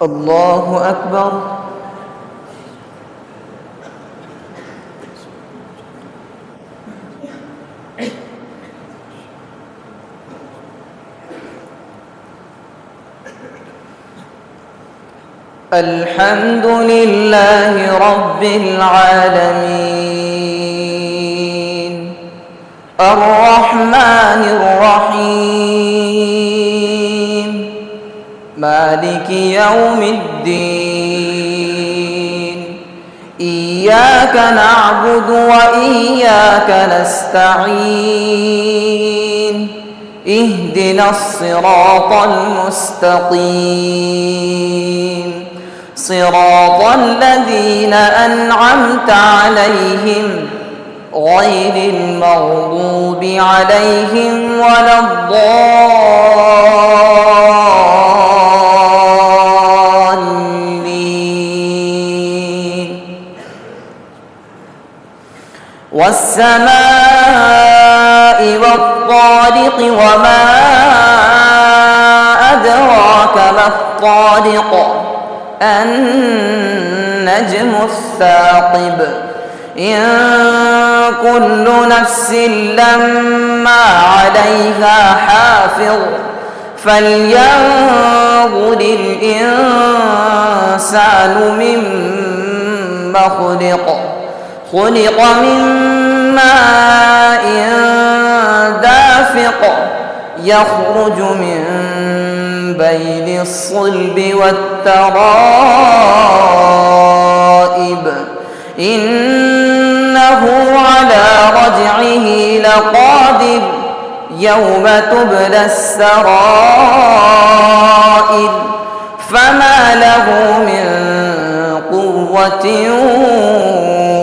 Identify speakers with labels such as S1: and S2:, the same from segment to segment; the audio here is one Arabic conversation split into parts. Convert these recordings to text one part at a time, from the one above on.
S1: الله أكبر. الحمد لله رب العالمين الرحمن الرحيم مالك يوم الدين إياك نعبد وإياك نستعين اهدنا الصراط المستقيم صراط الذين أنعمت عليهم غير المغضوب عليهم ولا الضالين. والسماء والطارق وما أدراك ما الطارق النجم الثاقب إن كل نفس لما عليها حافظ فلينظر الإنسان مما خلق من ماء دافق يخرج من بين الصلب والترائب إنه على رجعه لقادر يوم تبلى السرائر فما له من قوة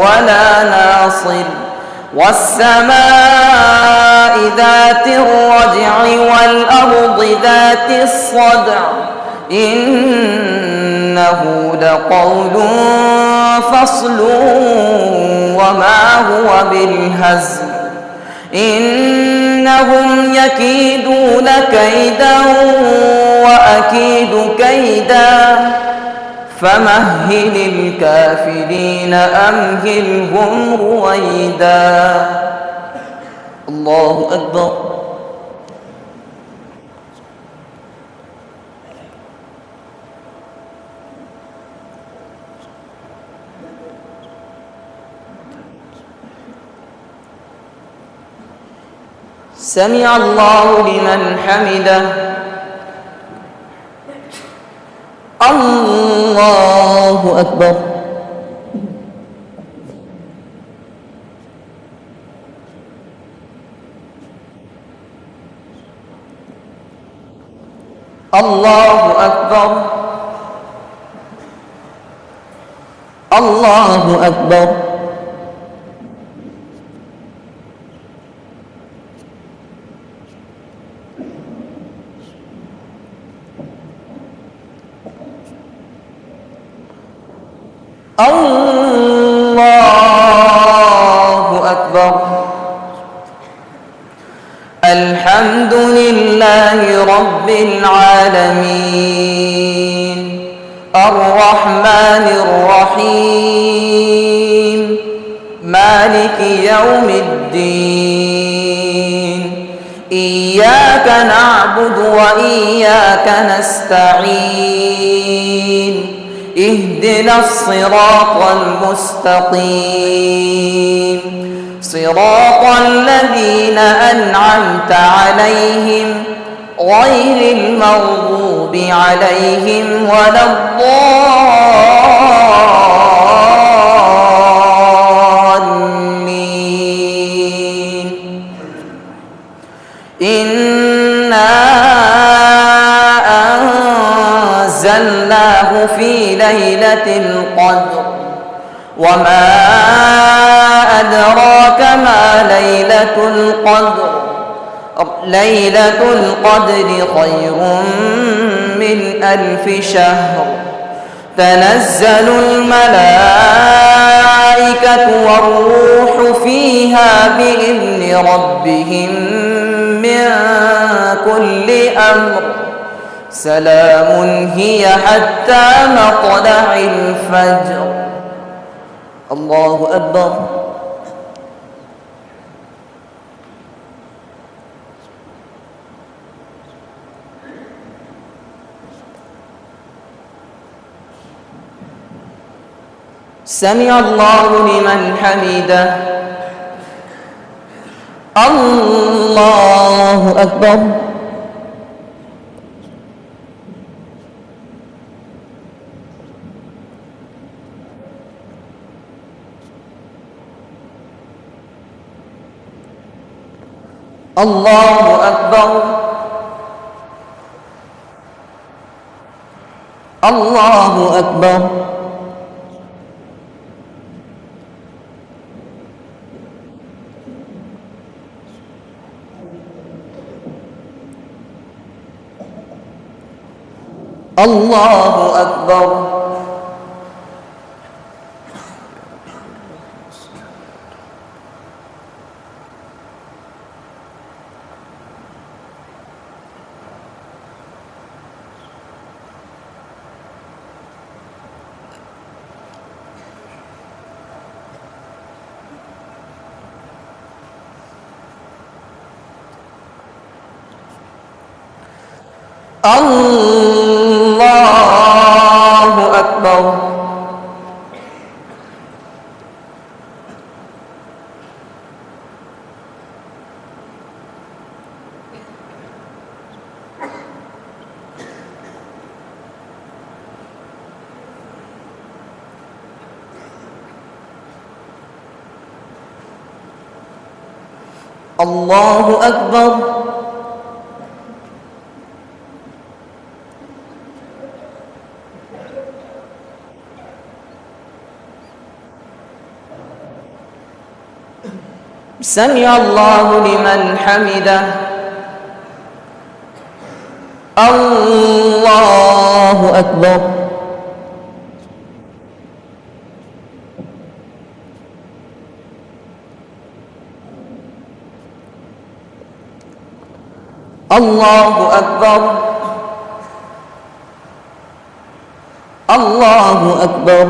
S1: ولا ناصر. والسماء ذات الرجع والأرض ذات الصدع إنه لقول فصل وما هو بالهزل إنهم يكيدون كيدا وأكيد كيدا فمهل الكافرين أمهلهم رويدا. الله أكبر. سمع الله لمن حمده. الله أكبر. الله أكبر. الله أكبر. الله أكبر. الحمد لله رب العالمين الرحمن الرحيم مالك يوم الدين إياك نعبد وإياك نستعين اهدنا الصراط المستقيم صراط الذين أنعمت عليهم غير المغضوب عليهم ولا الضالين. إنا أنزلناه في ليلة القدر وما أدراك ما ليلة القدر ليلة القدر خير من 1000 شهر تنزل الملائكة والروح فيها بإذن ربهم من كل أمر سلام هي حتى مطلع الفجر. الله أكبر. سمع الله لمن حمده. الله أكبر. الله أكبر. الله أكبر. الله أكبر. الله أكبر. الله أكبر. سمع الله لمن حمده. الله أكبر. الله أكبر. الله أكبر.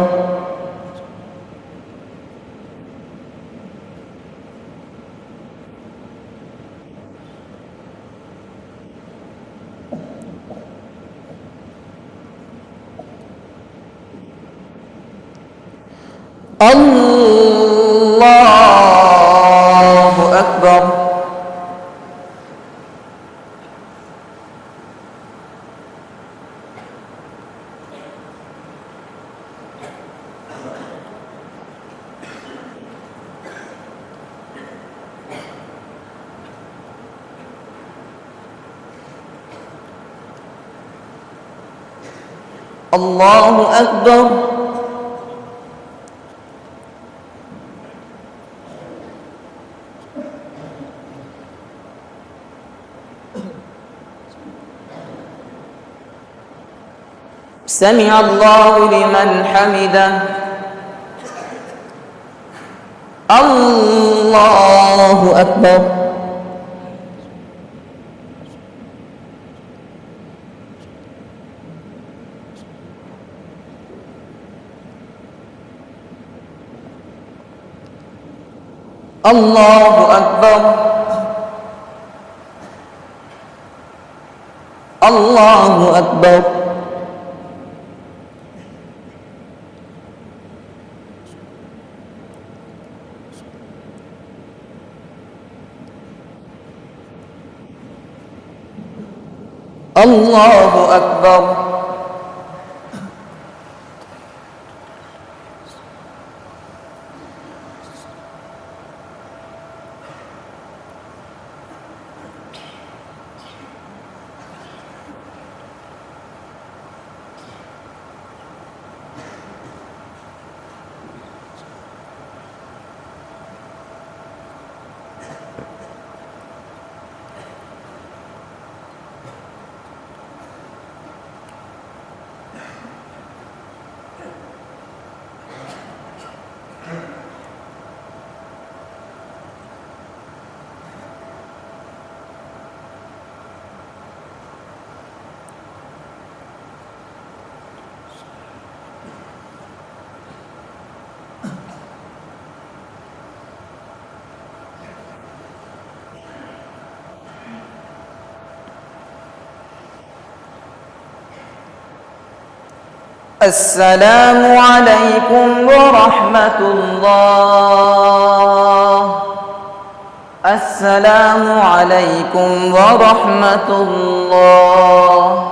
S1: الله أكبر. الله أكبر. سمع الله لمن حمده. الله أكبر. الله أكبر. الله أكبر. الله أكبر. السلام عليكم ورحمة الله. السلام عليكم ورحمة الله.